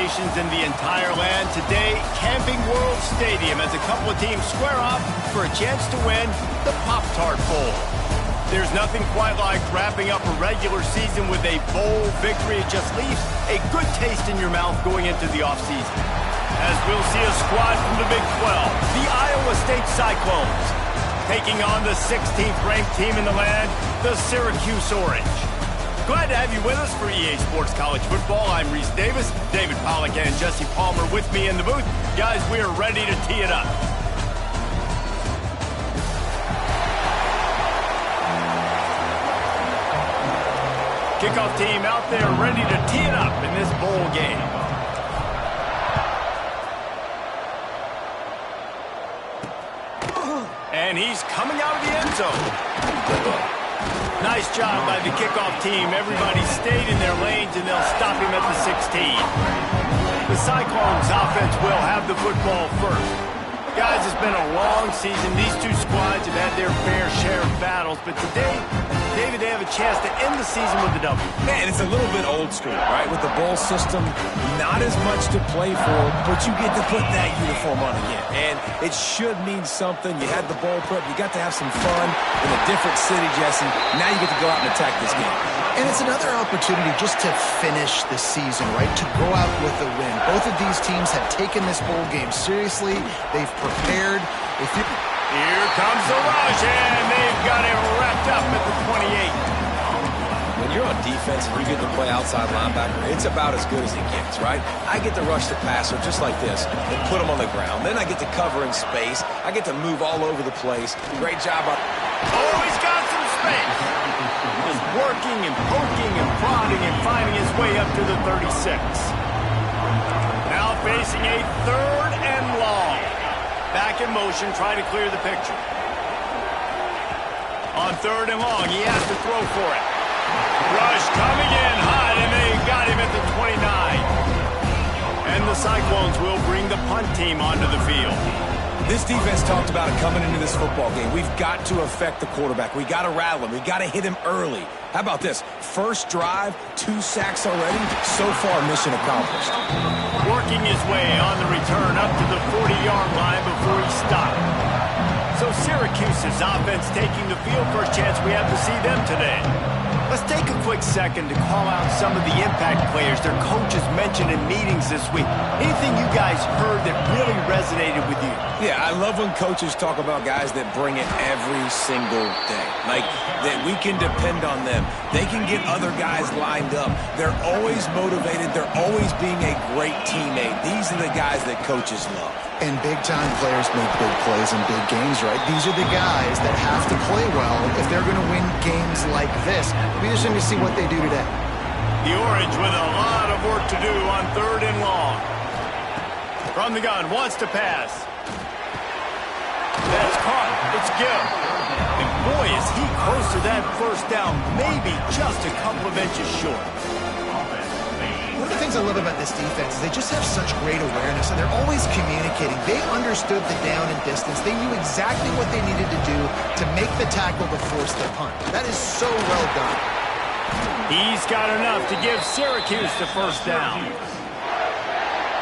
celebrations in the entire land. Today, Camping World Stadium as a couple of teams square off for a chance to win the Pop-Tart Bowl. There's nothing quite like wrapping up a regular season with a bowl victory. It just leaves a good taste in your mouth going into the offseason. As we'll see a squad from the Big 12, the Iowa State Cyclones, taking on the 16th ranked team in the land, the Syracuse Orange. Glad to have you with us for EA Sports College Football. I'm Reese Davis, David Pollack and Jesse Palmer with me in the booth. Guys, we are ready to tee it up. Kickoff team out there ready to tee it up in this bowl game. And he's coming out of the end zone. Nice job by the kickoff team. Everybody stayed in their lanes, and they'll stop him at the 16. The Cyclones offense will have the football first. Guys, it's been a long season. These two squads have had their fair share of battles, but today, David, they have a chance to end the season with a W. Man, it's a little bit old school, right? With the bowl system, not as much to play for, but you get to put that uniform on again. And it should mean something. You had the bowl prep. You got to have some fun in a different city, Jesse. Now you get to go out and attack this game. And it's another opportunity just to finish the season, right? To go out with a win. Both of these teams have taken this bowl game seriously. They've prepared. Here comes the rush, and they've got it wrapped up at the 28. When you're on defense and you get to play outside linebacker, it's about as good as it gets, right? I get to rush the passer just like this and put him on the ground. Then I get to cover in space. I get to move all over the place. Great job. Oh, he's got some space. Just working and poking and prodding and finding his way up to the 36. Now facing a 3rd and long. Back in motion, trying to clear the picture. On 3rd and long, he has to throw for it. Rush coming in hot, and they got him at the 29. And the Cyclones will bring the punt team onto the field. This defense talked about it coming into this football game. We've got to affect the quarterback. We got to rattle him. We got to hit him early. How about this? First drive, 2 sacks already. So far, mission accomplished. Working his way on the return up to the 40-yard line before he stopped. So Syracuse's offense taking the field for a chance we have to see them today. Let's take a quick second to call out some of the impact players their coaches mentioned in meetings this week. Anything you guys heard that really resonated with you? Yeah, I love when coaches talk about guys that bring it every single day. Like, that we can depend on them. They can get other guys lined up. They're always motivated. They're always being a great teammate. These are the guys that coaches love. And big-time players make big plays in big games, right? These are the guys that have to play well if they're going to win games like this. We're just going to see what they do today. The Orange with a lot of work to do on 3rd and long. From the gun, wants to pass. That's caught. It's Gill. And boy, is he close to that first down. Maybe just a couple of inches short. One of the things I love about this defense is they just have such great awareness, and they're always communicating. They understood the down and distance. They knew exactly what they needed to do to make the tackle to force the punt. That is so well done. He's got enough to give Syracuse the first down.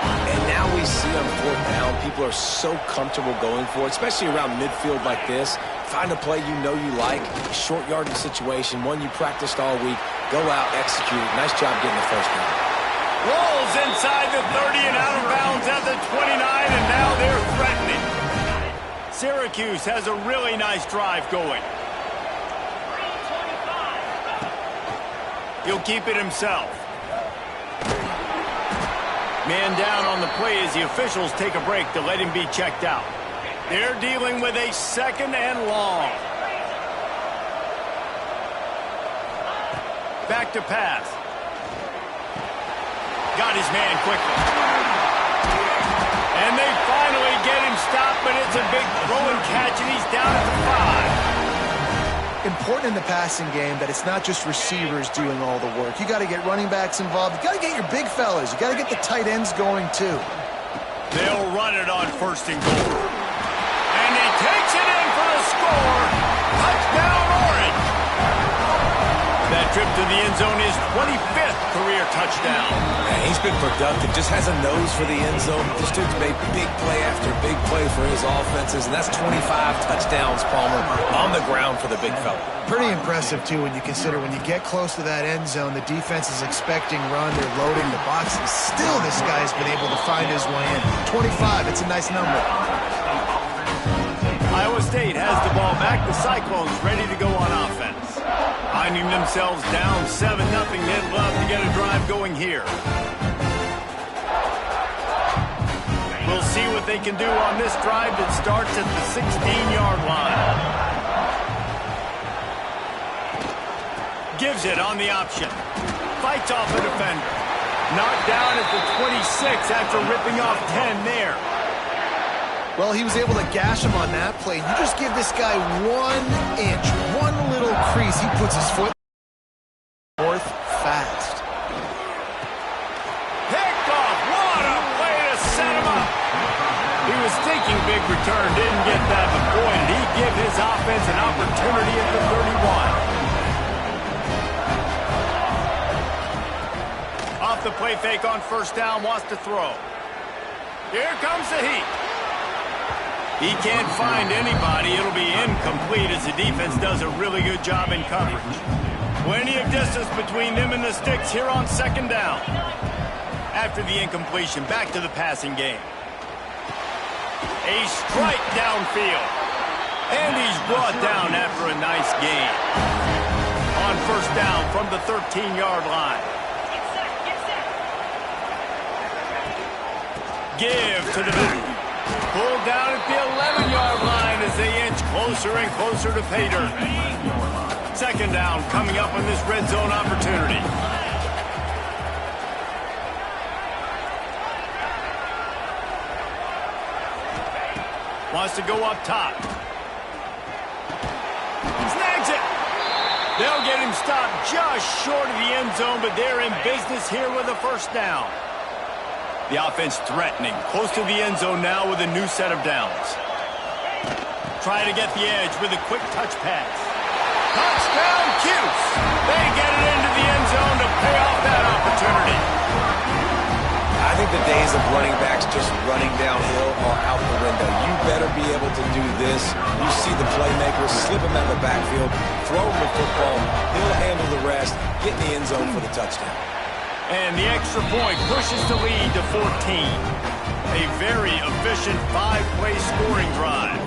And now we see on 4th down, people are so comfortable going for it, especially around midfield like this. Find a play you know you like, a short yardage situation, one you practiced all week. Go out, execute it. Nice job getting the first down. Rolls inside the 30 and out of bounds at the 29, and now they're threatening. Syracuse has a really nice drive going. He'll keep it himself. Man down on the play as the officials take a break to let him be checked out. They're dealing with a 2nd and long. Back to pass. Got his man quickly. And they finally get him stopped, but it's a big throw and catch, and he's down at the 5. Important in the passing game that it's not just receivers doing all the work. You got to get running backs involved. You got to get your big fellas. You got to get the tight ends going, too. They'll run it on 1st and goal. And he takes it in for the score. Touchdown, Orange. That trip to the end zone, his 25th career touchdown. Man, he's been productive, just has a nose for the end zone. This dude's made big play after big play for his offenses, and that's 25 touchdowns, Palmer, on the ground for the big fella. Pretty impressive, too, when you consider when you get close to that end zone, the defense is expecting run, they're loading the box, and still this guy's been able to find his way in. 25, it's a nice number. Iowa State has the ball back. The Cyclones ready to go on offense. Finding themselves down 7-0. They'd love to get a drive going here. We'll see what they can do on this drive that starts at the 16-yard line. Gives it on the option. Fights off a defender. Knocked down at the 26 after ripping off 10 there. Well, he was able to gash him on that play. You just give this guy 1 inch, one little crease. He puts his foot north fast. Picked off. What a way to set him up. He was thinking big return. Didn't get that, but boy, did he give his offense an opportunity at the 31. Off the play fake on first down. Wants to throw. Here comes the heat. He can't find anybody. It'll be incomplete as the defense does a really good job in coverage. Plenty of distance between them and the sticks here on second down. After the incompletion, back to the passing game. A strike downfield. And he's brought down after a nice gain. On first down from the 13-yard line. Give to the back. Pulled down at the 11-yard line as they inch closer and closer to pay dirt. Second down coming up on this red zone opportunity. Wants to go up top. Snags it. They'll get him stopped just short of the end zone, but they're in business here with a first down. The offense threatening, close to the end zone now with a new set of downs. Try to get the edge with a quick touch pass. Touchdown, Cuse. They get it into the end zone to pay off that opportunity. I think the days of running backs just running downhill are out the window. You better be able to do this. You see the playmakers, slip him out of the backfield, throw him the football, he'll handle the rest, get in the end zone for the touchdown. And the extra point pushes the lead to 14. A very efficient 5-play scoring drive.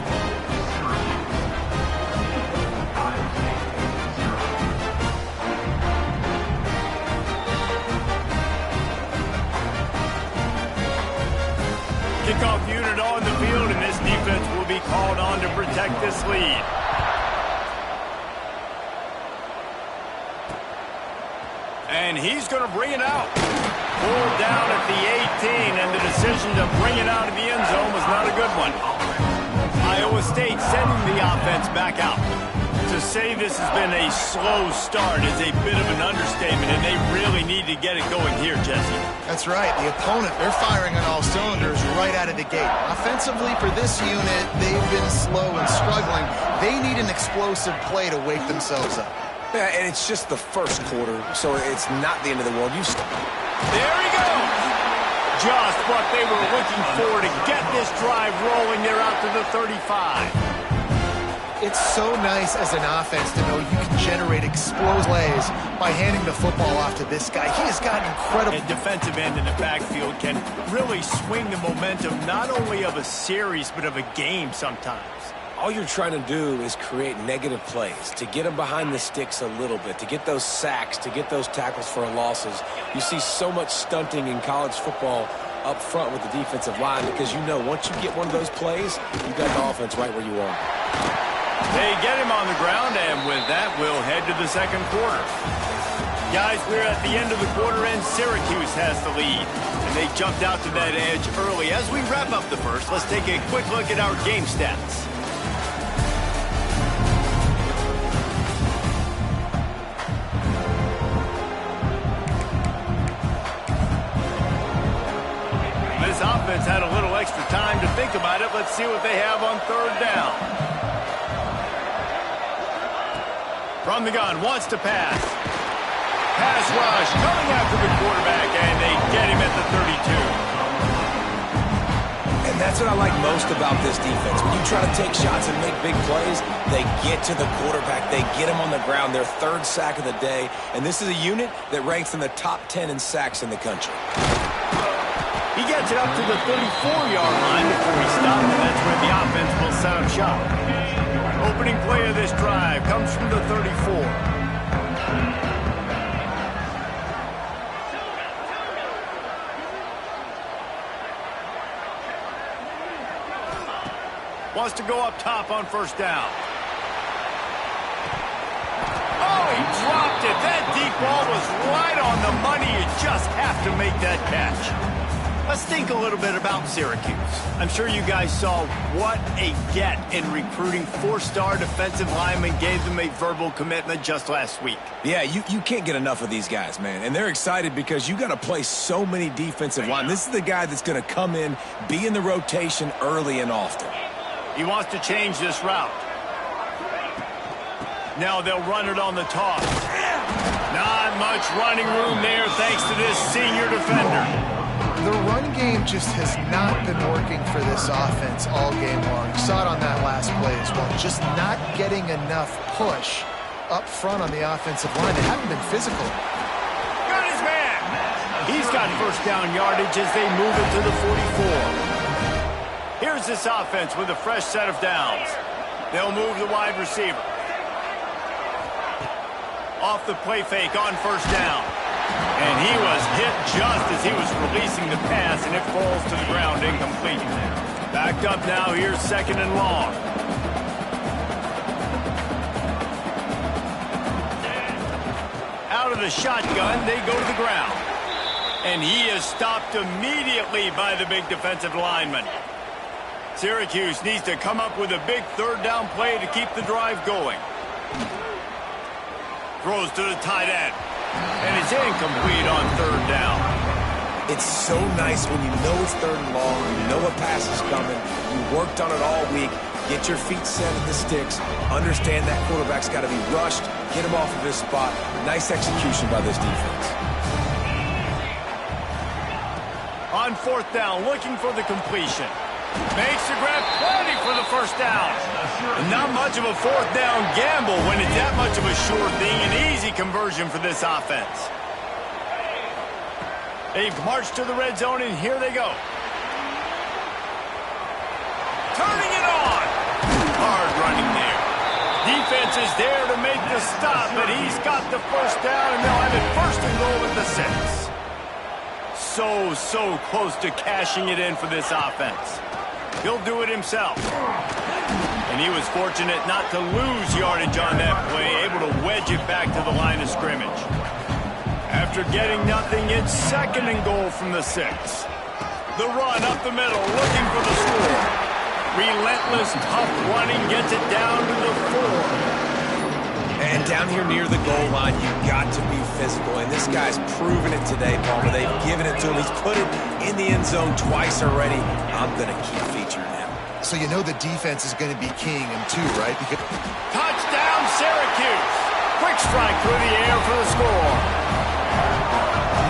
Kickoff unit on the field, and this defense will be called on to protect this lead. And he's going to bring it out. Pulled down at the 18, and the decision to bring it out of the end zone was not a good one. Iowa State sending the offense back out. To say this has been a slow start is a bit of an understatement, and they really need to get it going here, Jesse. That's right. The opponent, they're firing on all cylinders right out of the gate. Offensively, for this unit, they've been slow and struggling. They need an explosive play to wake themselves up. Yeah, and it's just the first quarter, so it's not the end of the world. There he goes! Just what they were looking for to get this drive rolling. They're out to the 35. It's so nice as an offense to know you can generate explosive plays by handing the football off to this guy. He has got incredible... A defensive end in the backfield can really swing the momentum not only of a series, but of a game sometimes. All you're trying to do is create negative plays, to get them behind the sticks a little bit, to get those sacks, to get those tackles for losses. You see so much stunting in college football up front with the defensive line because you know once you get one of those plays, you got the offense right where you want. They get him on the ground, and with that, we'll head to the second quarter. Guys, we're at the end of the quarter, and Syracuse has the lead. And they jumped out to that edge early. As we wrap up the first, let's take a quick look at our game stats. This offense had a little extra time to think about it. Let's see what they have on third down. From the gun, wants to pass. pass rush coming after the quarterback, and they get him at the 32. And that's what I like most about this defense. When you try to take shots and make big plays, they get to the quarterback. They get him on the ground, their third sack of the day. And this is a unit that ranks in the top 10 in sacks in the country. He gets it up to the 34-yard line before he stops, and that's where the offense will set up shop. Opening play of this drive comes from the 34. Wants to go up top on first down. Oh, he dropped it. That deep ball was right on the money. You just have to make that catch. Let's think a little bit about Syracuse. I'm sure you guys saw what a get in recruiting. Four-star defensive linemen gave them a verbal commitment just last week. Yeah, you can't get enough of these guys, man. And they're excited because you got to play so many defensive line. This is the guy that's going to come in, be in the rotation early and often. He wants to change this route. Now they'll run it on the toss. Not much running room there thanks to this senior defender. The run game just has not been working for this offense all game long. You saw it on that last play as well. Just not getting enough push up front on the offensive line. They haven't been physical. Got his man. He's got first down yardage as they move it to the 44. Here's this offense with a fresh set of downs. They'll move the wide receiver. Off the play fake on first down. And he was hit just as he was releasing the pass, and it falls to the ground incomplete. Backed up now, here's second and long. Out of the shotgun, they go to the ground. And he is stopped immediately by the big defensive lineman. Syracuse needs to come up with a big third down play to keep the drive going. Throws to the tight end. And it's incomplete on third down. It's so nice when you know it's third and long, you know a pass is coming, you worked on it all week, get your feet set at the sticks, understand that quarterback's got to be rushed, get him off of his spot. Nice execution by this defense. On fourth down, looking for the completion. Makes the grab, plenty for the first down. And not much of a fourth down gamble when it's that much of a sure thing. An easy conversion for this offense. They've marched to the red zone, and here they go. Turning it on. Hard running there. Defense is there to make the stop, but he's got the first down, and they'll have it first and goal at the 6. So close to cashing it in for this offense. He'll do it himself. And he was fortunate not to lose yardage on that play, able to wedge it back to the line of scrimmage. After getting nothing, it's second and goal from the 6. The run up the middle, looking for the score. Relentless, tough running, gets it down to the 4. And down here near the goal line, you've got to be physical. And this guy's proven it today, Palmer. They've given it to him. He's put it in the end zone twice already. I'm going to keep featuring him. So you know the defense is going to be keying him too, right? Because touchdown, Syracuse. Quick strike through the air for the score.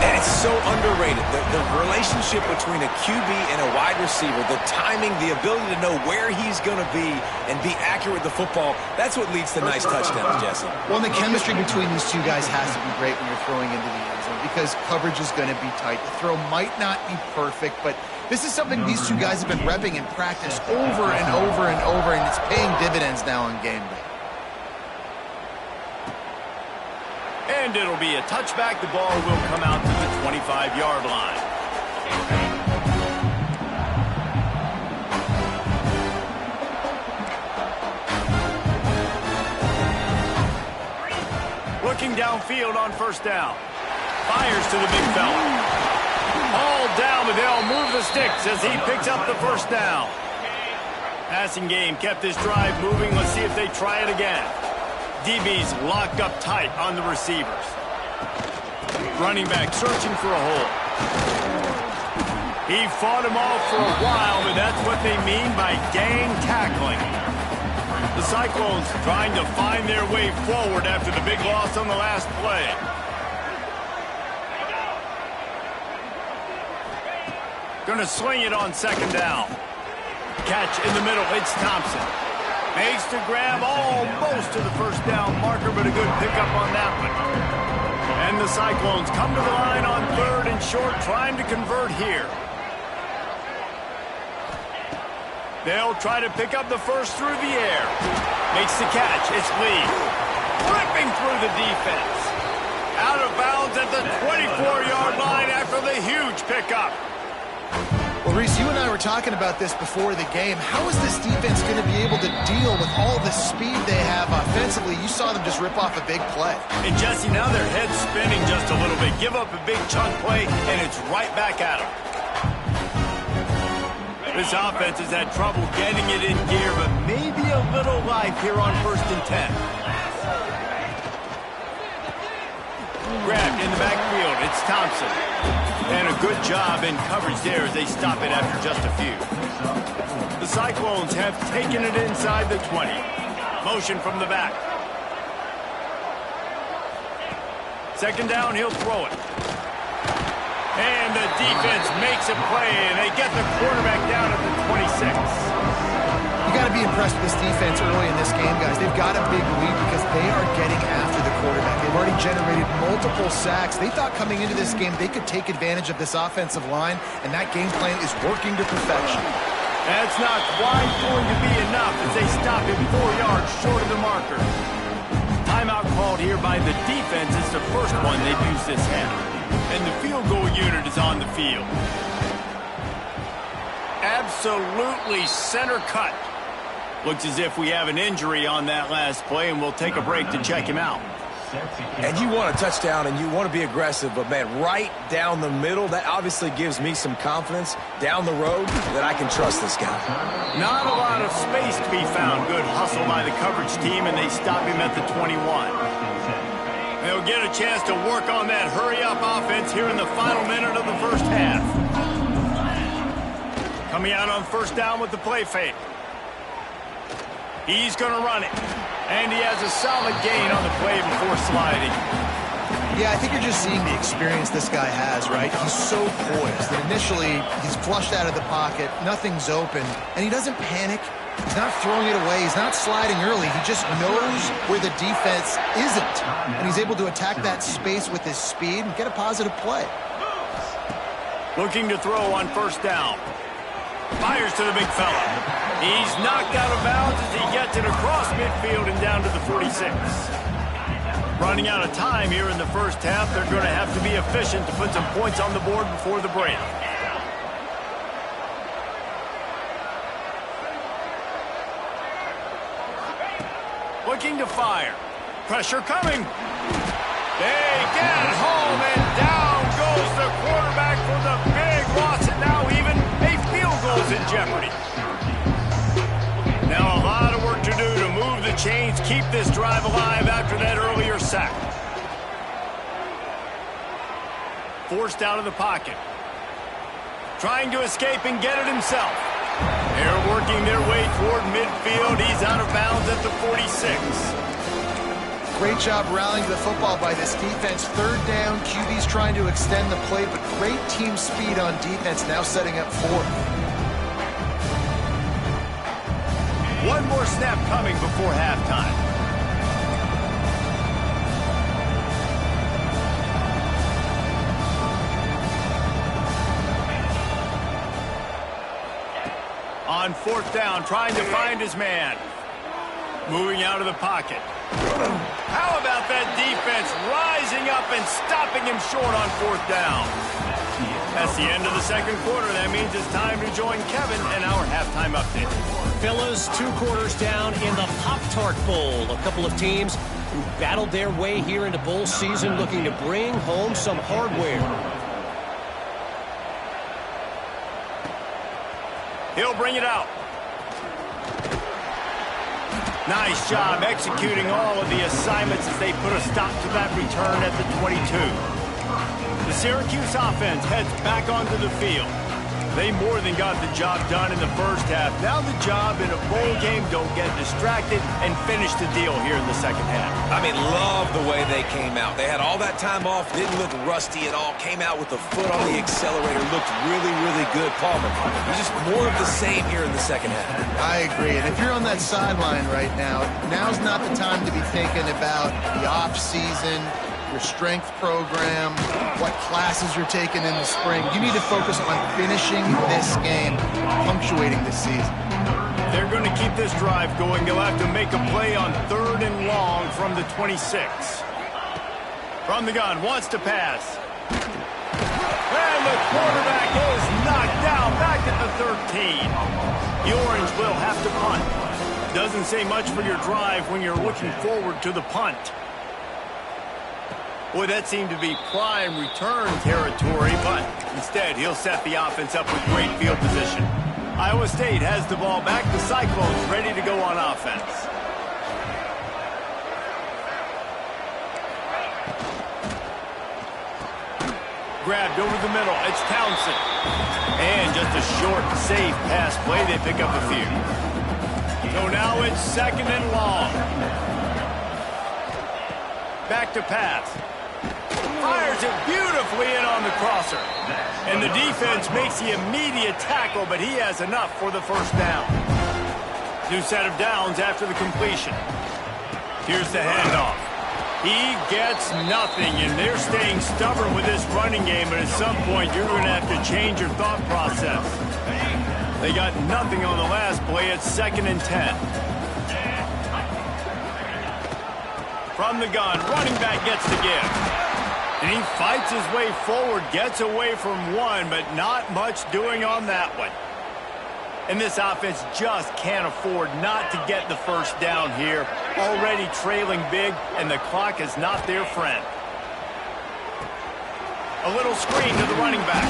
And it's so underrated. The relationship between a QB and a wide receiver, the timing, the ability to know where he's going to be and be accurate with the football, that's what leads to nice touchdowns, Jesse. Well, the chemistry between these two guys has to be great when you're throwing into the end zone because coverage is going to be tight. The throw might not be perfect, but this is something these two guys have been repping in practice over and over and over, and it's paying dividends now on game day. And it'll be a touchback. The ball will come out to the 25-yard line. Looking downfield on first down. Fires to the big fella. All down, but they'll move the sticks as he picks up the first down. Passing game kept this drive moving. Let's see if they try it again. DB's locked up tight on the receivers. Running back searching for a hole. He fought him off for a while, but that's what they mean by gang tackling. The Cyclones trying to find their way forward after the big loss on the last play. Gonna sling it on second down. Catch in the middle. It's Thompson. Makes the grab almost to the first down marker, but a good pickup on that one. And the Cyclones come to the line on 3rd and short, trying to convert here. They'll try to pick up the first through the air. Makes the catch. It's Lee. Ripping through the defense. Out of bounds at the 24-yard line after the huge pickup. Well, Reese, you and I were talking about this before the game. How is this defense going to be able to deal with all the speed they have offensively? You saw them just rip off a big play. And, Jesse, now their head's spinning just a little bit. Give up a big chunk play, and it's right back at them. This offense has had trouble getting it in gear, but maybe a little life here on 1st and 10. Grabbed in the backfield. It's Thompson. And a good job in coverage there as they stop it after just a few. The Cyclones have taken it inside the 20. Motion from the back. Second down, he'll throw it. And the defense makes a play, and they get the quarterback down at the 26. You got to be impressed with this defense early in this game, guys. They've got a big lead because they are getting after the quarterback. They've already generated multiple sacks. They thought coming into this game they could take advantage of this offensive line, and that game plan is working to perfection. That's not quite going to be enough as they stop him 4 yards short of the marker. Timeout called here by the defense. It's the first one they've used this half. And the field goal unit is on the field. Absolutely center cut. Looks as if we have an injury on that last play, and we'll take a break to check him out. And you want a touchdown, and you want to be aggressive, but, man, right down the middle, that obviously gives me some confidence down the road that I can trust this guy. Not a lot of space to be found. Good hustle by the coverage team, and they stop him at the 21. They'll get a chance to work on that hurry-up offense here in the final minute of the first half. Coming out on 1st down with the play fake. He's going to run it. And he has a solid gain on the play before sliding. Yeah, I think you're just seeing the experience this guy has, right? He's so poised that initially he's flushed out of the pocket, nothing's open, and he doesn't panic. He's not throwing it away. He's not sliding early. He just knows where the defense isn't, and he's able to attack that space with his speed and get a positive play. Looking to throw on 1st down. Fires to the big fella. He's knocked out of bounds as he gets it across midfield and down to the 46. Running out of time here in the first half. They're going to have to be efficient to put some points on the board before the break. Looking to fire. Pressure coming. They get it home, and down goes the quarterback for the big loss, and now even a field goal's in jeopardy. Now a lot of work to do to move the chains, keep this drive alive after that earlier sack. Forced out of the pocket. Trying to escape and get it himself. They're working their way toward midfield. He's out of bounds at the 46. Great job rallying the football by this defense. 3rd down, QB's trying to extend the play, but great team speed on defense, now setting up 4th. One more snap coming before halftime. On 4th down, trying to find his man. Moving out of the pocket. How about that defense rising up and stopping him short on 4th down? That's the end of the second quarter. That means it's time to join Kevin and our halftime update. Fellas, 2 quarters down in the Pop-Tart Bowl. A couple of teams who battled their way here into bowl season looking to bring home some hardware. He'll bring it out. Nice job executing all of the assignments as they put a stop to that return at the 22. The Syracuse offense heads back onto the field. They more than got the job done in the first half. Now the job in a bowl game, don't get distracted and finish the deal here in the second half. I mean, love the way they came out. They had all that time off, didn't look rusty at all, came out with the foot on the accelerator, looked really, really good. Palmer, it's just more of the same here in the second half. I agree, and if you're on that sideline right now, now's not the time to be thinking about the off-season, your strength program, what classes you're taking in the spring. You need to focus on finishing this game, punctuating this season. They're going to keep this drive going. They'll have to make a play on 3rd and long from the 26. From the gun, wants to pass. And the quarterback is knocked down back at the 13. The Orange will have to punt. Doesn't say much for your drive when you're looking forward to the punt. Boy, that seemed to be prime return territory, but instead he'll set the offense up with great field position. Iowa State has the ball back. The Cyclones ready to go on offense. Grabbed over the middle. It's Townsend. And just a short, safe pass play. They pick up a few. So now it's 2nd and long. Back to pass. Fires it beautifully in on the crosser. And the defense makes the immediate tackle, but he has enough for the first down. New set of downs after the completion. Here's the handoff. He gets nothing, and they're staying stubborn with this running game, but at some point you're going to have to change your thought process. They got nothing on the last play. It's 2nd and 10. From the gun, running back gets the give. And he fights his way forward, gets away from one, but not much doing on that one. And this offense just can't afford not to get the first down here. Already trailing big, and the clock is not their friend. A little screen to the running back.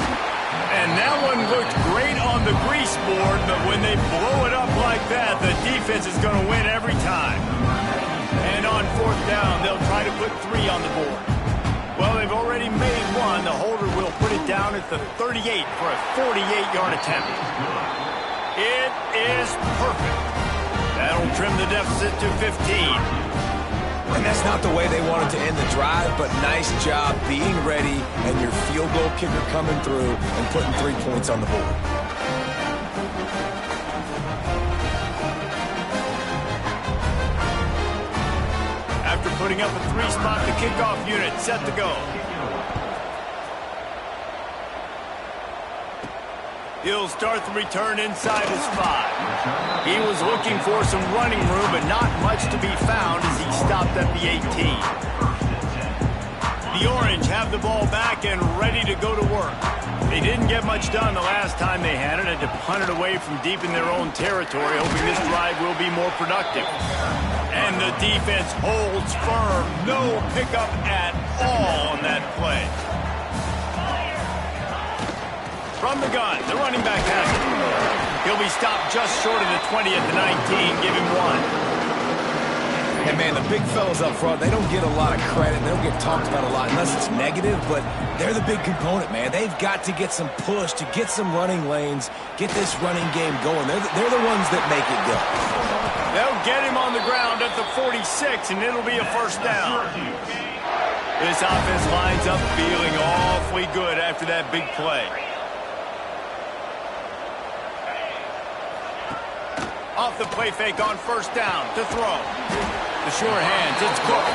And that one looked great on the grease board, but when they blow it up like that, the defense is going to win every time. And on 4th down, they'll try to put 3 on the board. Well, they've already made one. The holder will put it down at the 38 for a 48-yard attempt. It is perfect. That'll trim the deficit to 15. And that's not the way they wanted to end the drive, but nice job being ready and your field goal kicker coming through and putting 3 points on the board. After putting up a 3-spot, the kickoff unit set to go. He'll start the return inside his 5. He was looking for some running room, but not much to be found as he stopped at the 18. The Orange have the ball back and ready to go to work. They didn't get much done the last time they had it. Had to punt it away from deep in their own territory, hoping this drive will be more productive. And the defense holds firm. No pickup at all on that play. From the gun, the running back has it. He'll be stopped just short of the 20 at the 19. Give him 1. And, man, the big fellas up front, they don't get a lot of credit. They don't get talked about a lot unless it's negative, but they're the big component, man. They've got to get some push, to get some running lanes, get this running game going. They're the ones that make it go. They'll get him on the ground at the 46, and it'll be a first down. This offense lines up feeling awfully good after that big play. Off the play fake on 1st down to throw. The sure hands, it's Cook.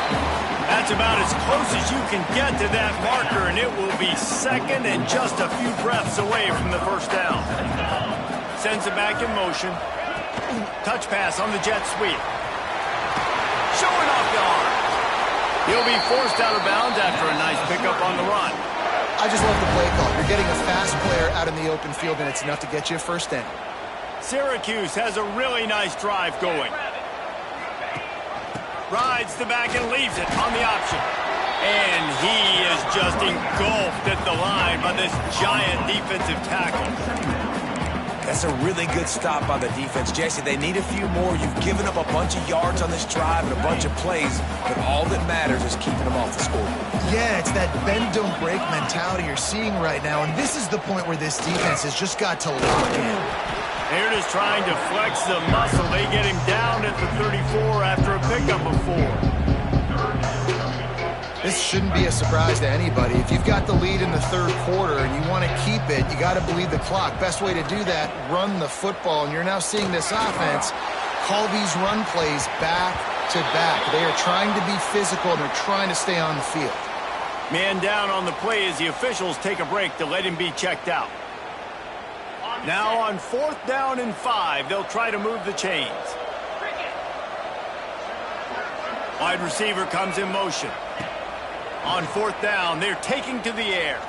That's about as close as you can get to that marker, and it will be 2nd and just a few breaths away from the first down. Sends it back in motion. Touch pass on the jet sweep. Showing off the arm. He'll be forced out of bounds after a nice pickup on the run. I just love the play call. You're getting a fast player out in the open field, and it's enough to get you a first down. Syracuse has a really nice drive going. Rides the back and leaves it on the option. And he is just engulfed at the line by this giant defensive tackle. That's a really good stop by the defense. Jesse, they need a few more. You've given up a bunch of yards on this drive and a bunch of plays, but all that matters is keeping them off the scoreboard. Yeah, it's that bend, don't break mentality you're seeing right now, and this is the point where this defense has just got to lock in. They're just trying to flex the muscle. They get him down at the 34 after a pickup of 4. This shouldn't be a surprise to anybody. If you've got the lead in the third quarter and you want to keep it, you got to bleed the clock. Best way to do that, run the football. And you're now seeing this offense call these run plays back to back. They are trying to be physical, and they're trying to stay on the field. Man down on the play as the officials take a break to let him be checked out. Now on 4th down and 5, they'll try to move the chains. Wide receiver comes in motion. On 4th down, they're taking to the air.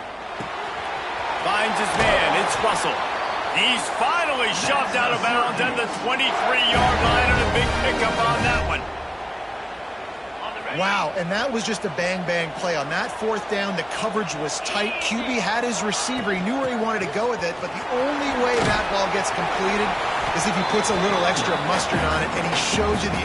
Finds his man. It's Russell. He's finally shoved out of bounds at the 23-yard line, and a big pickup on that one. Wow, and that was just a bang-bang play. On that 4th down, the coverage was tight. QB had his receiver. He knew where he wanted to go with it, but the only way that ball gets completed is if he puts a little extra mustard on it, and he shows you the...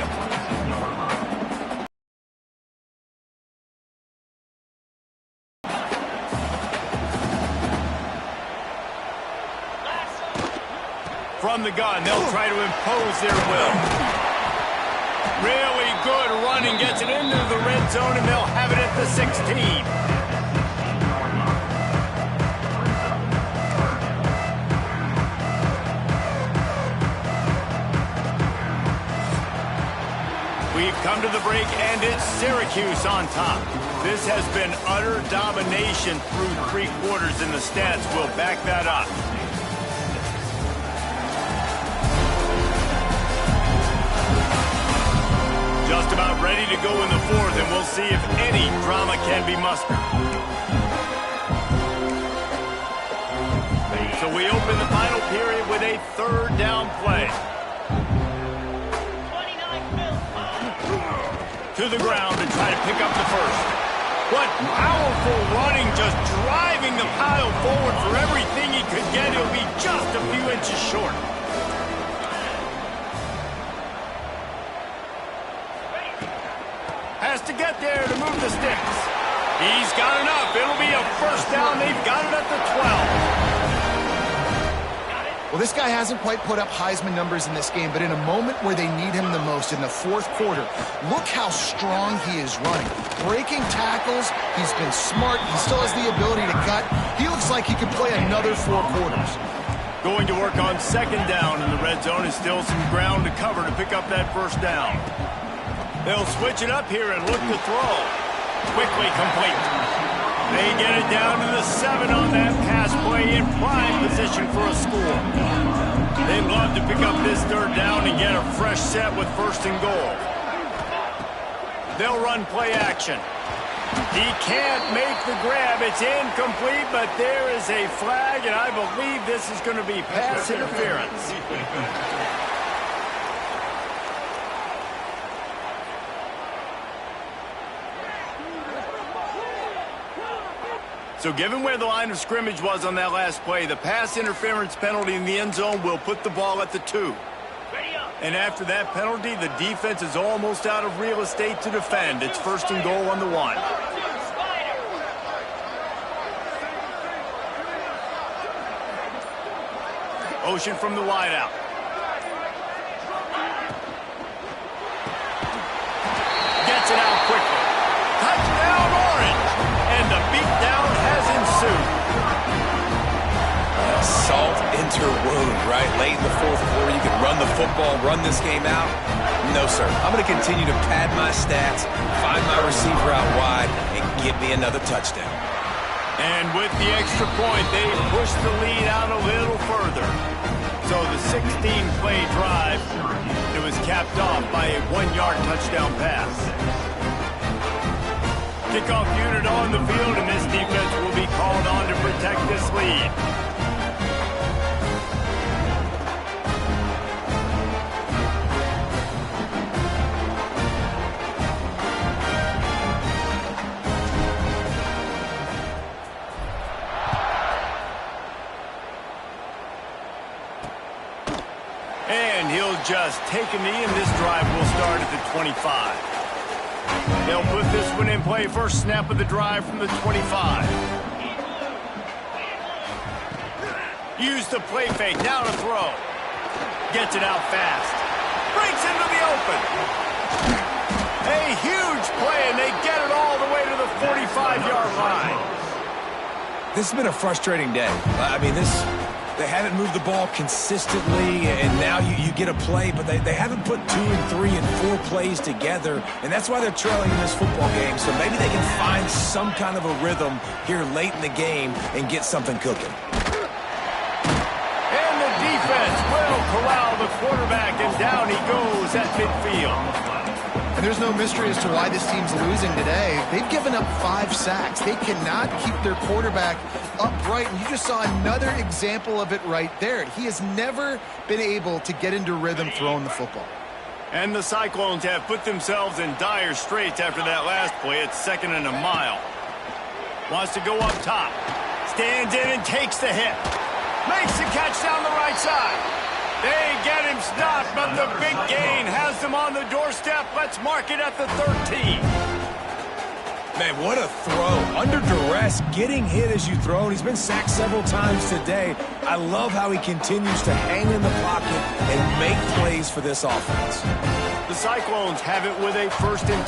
From the gun, they'll try to impose their will. Really good running, gets it into the red zone, and they'll have it at the 16. We've come to the break, and it's Syracuse on top. This has been utter domination through 3 quarters, and the stats will back that up. Just about ready to go in the 4th, and we'll see if any drama can be mustered. So we open the final period with a 3rd down play. To the ground to try to pick up the 1st. What powerful running, just driving the pile forward for everything he could get. He'll be just a few inches short. Has to get there to move the sticks. He's got enough. It'll be a 1st down. They've got it at the 12. Well, this guy hasn't quite put up Heisman numbers in this game, but in a moment where they need him the most, in the 4th quarter, look how strong he is running. Breaking tackles, he's been smart. He still has the ability to cut. He looks like he could play another 4 quarters. Going to work on 2nd down in the red zone, is still some ground to cover to pick up that 1st down. They'll switch it up here and look to throw. Quickly complete. They get it down to the 7 on that pass play, in prime position for a score. They'd love to pick up this 3rd down and get a fresh set with 1st and goal. They'll run play action. He can't make the grab. It's incomplete, but there is a flag, and I believe this is going to be pass interference. So given where the line of scrimmage was on that last play, the pass interference penalty in the end zone will put the ball at the 2. And after that penalty, the defense is almost out of real estate to defend. It's 1st and goal on the 1. Motion from the wideout. Gets it out quickly. Touchdown, Orange! And the beatdown has ensued. Salt into wound, right? Late in the 4th quarter, you can run the football, run this game out. No, sir. I'm going to continue to pad my stats, find my receiver out wide, and give me another touchdown. And with the extra point, they push the lead out a little further. So the 16-play drive, it was capped off by a 1-yard touchdown pass. Kickoff unit on the field, and this defense will be called on to protect this lead. And he'll just take a knee, and this drive will start at the 25. They'll put this one in play. First snap of the drive from the 25. Use the play fake. Now to throw. Gets it out fast. Breaks into the open. A huge play, and they get it all the way to the 45-yard line. This has been a frustrating day. I mean, they haven't moved the ball consistently, and now you get a play, but they haven't put 2 and 3 and 4 plays together, and that's why they're trailing in this football game. So maybe they can find some kind of a rhythm here late in the game and get something cooking. And the defense will corral the quarterback, and down he goes at midfield. And there's no mystery as to why this team's losing today. They've given up 5 sacks. They cannot keep their quarterback upright, and you just saw another example of it right there. He has never been able to get into rhythm throwing the football. And the Cyclones have put themselves in dire straits after that last play. It's 2nd and a mile. Wants to go up top. Stands in and takes the hit. Makes the catch down the right side. They get him stopped, but the big gain has them on the doorstep. Let's mark it at the 13. Man, what a throw. Under duress, getting hit as you throw. And he's been sacked several times today. I love how he continues to hang in the pocket and make plays for this offense. The Cyclones have it with a 1st and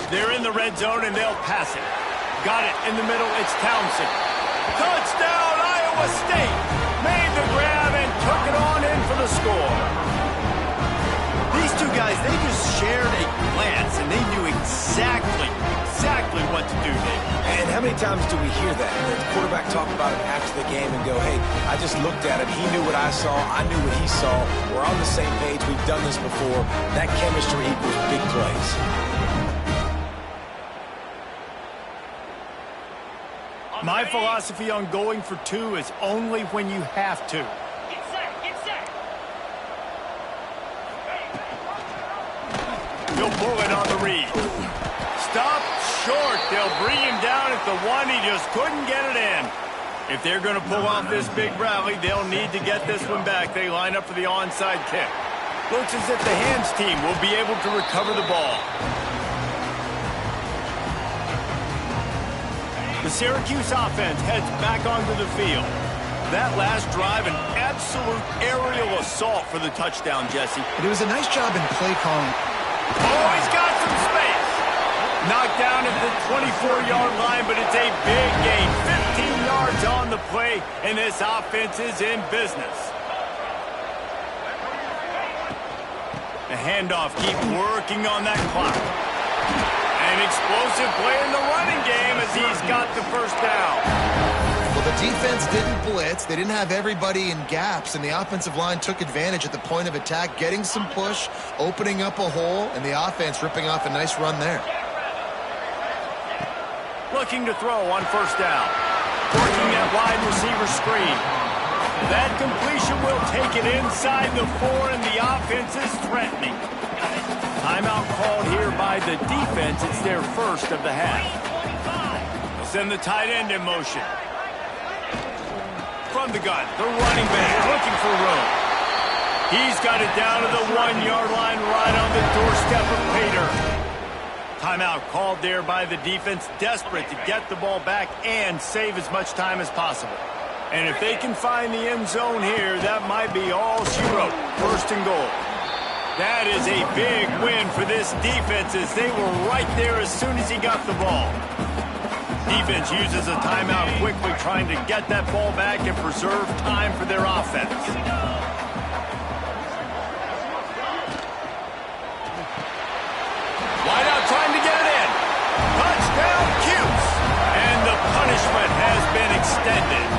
10. They're in the red zone, and they'll pass it. Got it in the middle. It's Townsend. Touchdown, Iowa State. Made the grab and took it on in for the score. These two guys, they just shared a glance, and they knew exactly what to do, Dave. And how many times do we hear that? The quarterback talk about it after the game and go, hey, I just looked at him. He knew what I saw. I knew what he saw. We're on the same page. We've done this before. That chemistry equals big plays. My philosophy on going for 2 is only when you have to. Get set, get set. He'll pull it on the read. Stop short. They'll bring him down at the 1. He just couldn't get it in. If they're going to pull off this big rally, they'll need to get this one back. They line up for the onside kick. Looks as if the hands team will be able to recover the ball. The Syracuse offense heads back onto the field. That last drive, an absolute aerial assault for the touchdown, Jesse. And it was a nice job in play calling. Oh, he's got some space. Knocked down at the 24-yard line, but it's a big gain. 15 yards on the play, and this offense is in business. The handoff, keep working on that clock. An explosive play in the running game as he's got the first down. Well, the defense didn't blitz. They didn't have everybody in gaps, and the offensive line took advantage at the point of attack, getting some push, opening up a hole, and the offense ripping off a nice run there. Looking to throw on 1st down. Working that wide receiver screen. That completion will take it inside the 4, and the offense is threatening. Timeout called here by the defense. It's their first of the half. They'll send the tight end in motion. From the gun, the running back looking for room. He's got it down to the 1-yard line right on the doorstep of Pater. Timeout called there by the defense, desperate to get the ball back and save as much time as possible. And if they can find the end zone here, that might be all she wrote. 1st and goal. That is a big win for this defense as they were right there as soon as he got the ball. Defense uses a timeout quickly, trying to get that ball back and preserve time for their offense. Wide out trying to get it in. Touchdown, Cuse. And the punishment has been extended.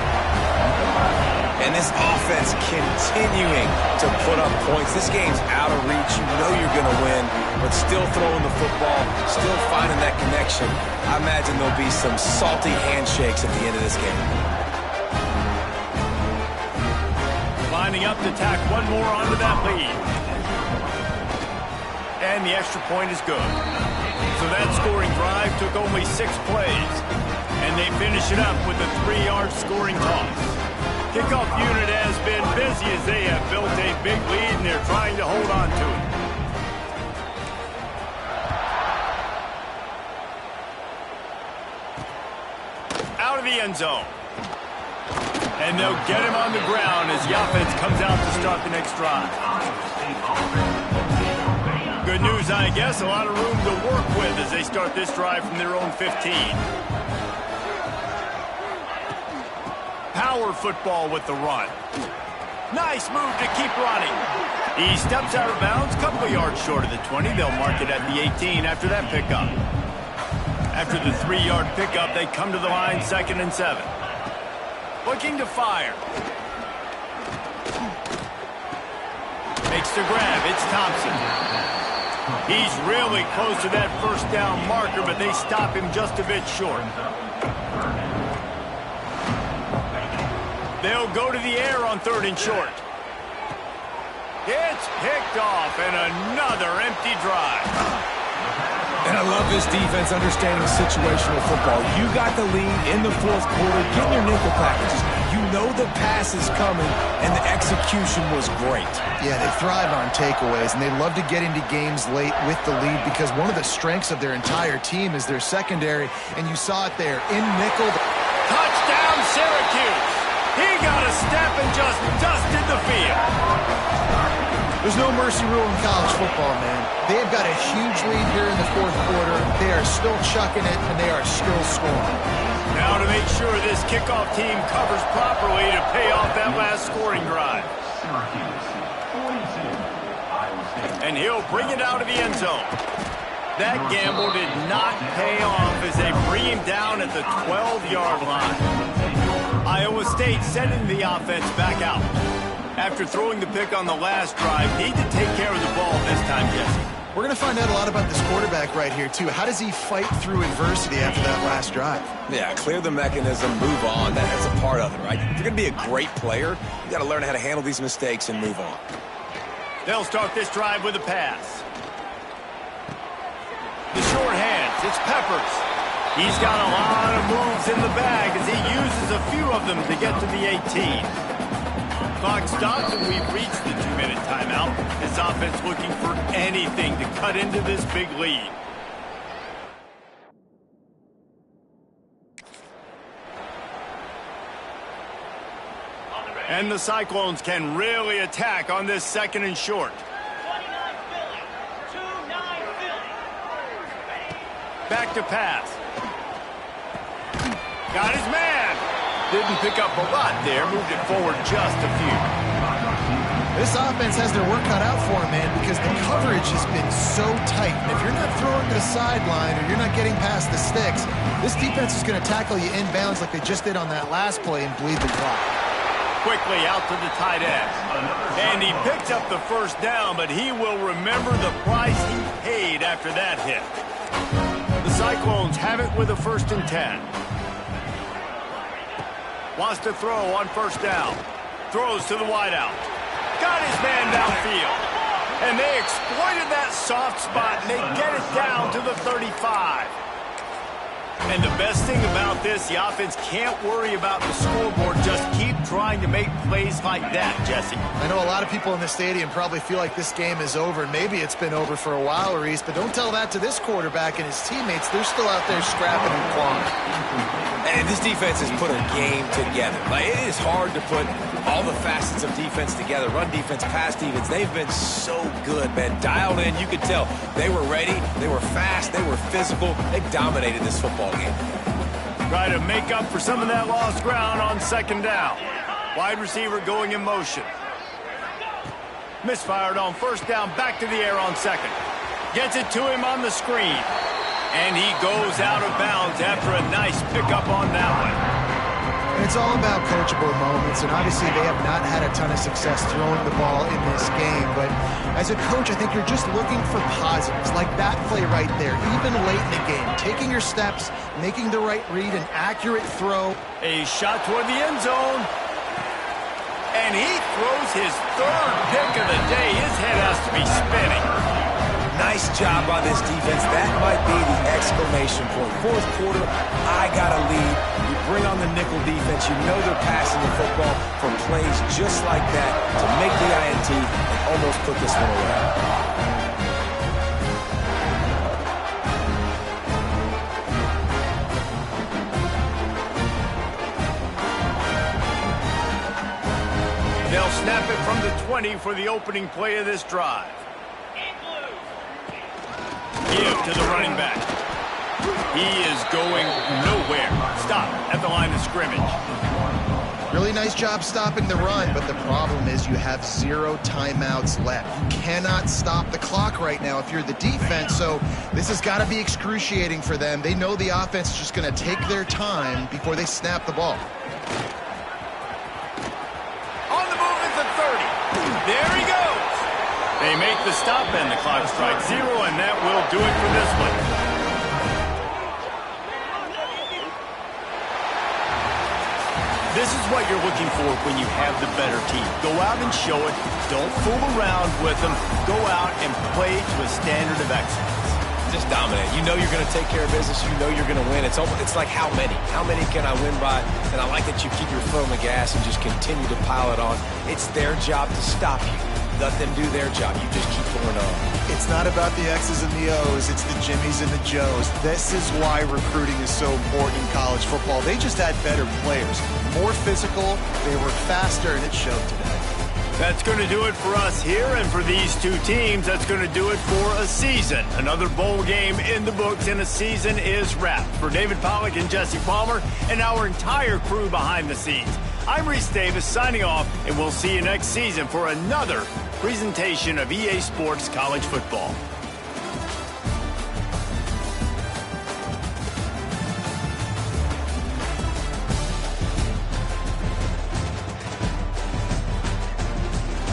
And this offense continuing to put up points. This game's out of reach. You know you're going to win, but still throwing the football, still finding that connection. I imagine there'll be some salty handshakes at the end of this game. Lining up to tack one more onto that lead. And the extra point is good. So that scoring drive took only 6 plays. And they finish it up with a 3-yard scoring toss. Kickoff unit has been busy as they have built a big lead, and they're trying to hold on to it. Out of the end zone. And they'll get him on the ground as the offense comes out to start the next drive. Good news, I guess. A lot of room to work with as they start this drive from their own 15. Power football with the run. Nice move to keep running. He steps out of bounds, a couple of yards short of the 20. They'll mark it at the 18 after that pickup. After the 3-yard pickup, they come to the line, 2nd and 7. Looking to fire. Makes the grab. It's Thompson. He's really close to that first down marker, but they stop him just a bit short. They'll go to the air on 3rd and short. It's picked off, and another empty drive. And I love this defense understanding situational football. You got the lead in the 4th quarter, getting your nickel packages. You know the pass is coming, and the execution was great. Yeah, they thrive on takeaways, and they love to get into games late with the lead because one of the strengths of their entire team is their secondary, and you saw it there in nickel. Touchdown, Syracuse. He got a step and just dusted the field. There's no mercy rule in college football, man. They've got a huge lead here in the 4th quarter. They are still chucking it, and they are still scoring. Now to make sure this kickoff team covers properly to pay off that last scoring drive. And he'll bring it out of the end zone. That gamble did not pay off as they bring him down at the 12-yard line. Iowa State sending the offense back out. After throwing the pick on the last drive, need to take care of the ball this time, Jesse. We're going to find out a lot about this quarterback right here, too. How does he fight through adversity after that last drive? Yeah, clear the mechanism, move on. That's a part of it, right? If you're going to be a great player, you got to learn how to handle these mistakes and move on. They'll start this drive with a pass. The short hands, it's Peppers. He's got a lot of moves in the bag as he uses a few of them to get to the 18. Clock stops, and we've reached the 2-minute timeout. This offense looking for anything to cut into this big lead. And the Cyclones can really attack on this 2nd and short. 29 Philly. 2-9 Philly. Back to pass. Got his man. Didn't pick up a lot there. Moved it forward just a few. This offense has their work cut out for them, man, because the coverage has been so tight. And if you're not throwing to the sideline or you're not getting past the sticks, this defense is going to tackle you inbounds like they just did on that last play and bleed the clock. Quickly out to the tight end. And he picks up the first down, but he will remember the price he paid after that hit. The Cyclones have it with a 1st and 10. Wants to throw on 1st down. Throws to the wideout. Got his man downfield. And they exploited that soft spot, and they get it down to the 35. And the best thing about this, the offense can't worry about the scoreboard. Just keep trying to make plays like that, Jesse. I know a lot of people in the stadium probably feel like this game is over. Maybe it's been over for a while, Reese, but don't tell that to this quarterback and his teammates. They're still out there scrapping and clawing. And this defense has put a game together. Like, it is hard to put all the facets of defense together. Run defense, pass defense. They've been so good, man. Dialed in. You could tell they were ready. They were fast. They were physical. They dominated this football game. Try to make up for some of that lost ground on 2nd down. Wide receiver going in motion. Misfired on 1st down. Back to the air on 2nd. Gets it to him on the screen. And he goes out of bounds after a nice pickup on that one. And it's all about coachable moments, and obviously they have not had a ton of success throwing the ball in this game. But as a coach, I think you're just looking for positives, like that play right there, even late in the game. Taking your steps, making the right read, an accurate throw. A shot toward the end zone. And he throws his 3rd pick of the day. His head has to be spinning. Nice job by this defense. That might be the exclamation point. Fourth quarter, I got a lead. You bring on the nickel defense. You know they're passing the football for plays just like that to make the INT and almost put this one away. They'll snap it from the 20 for the opening play of this drive. Give to the running back. He is going nowhere. Stop at the line of scrimmage. Really nice job stopping the run, but the problem is you have 0 timeouts left. You cannot stop the clock right now if you're the defense, so this has got to be excruciating for them. They know the offense is just going to take their time before they snap the ball. There he goes. They make the stop and the clock strikes 0, and that will do it for this one. This is what you're looking for when you have the better team. Go out and show it. Don't fool around with them. Go out and play to a standard of excellence. Just dominate. You know you're going to take care of business. You know you're going to win. It's like how many? How many can I win by? And I like that you keep your foot on the gas and just continue to pile it on. It's their job to stop you. Let them do their job. You just keep going on. It's not about the X's and the O's. It's the Jimmies and the Joes. This is why recruiting is so important in college football. They just had better players, more physical. They were faster, and it showed today. That's going to do it for us here, and for these two teams, that's going to do it for a season. Another bowl game in the books, and a season is wrapped. For David Pollack and Jesse Palmer and our entire crew behind the scenes, I'm Reese Davis signing off, and we'll see you next season for another presentation of EA Sports College Football.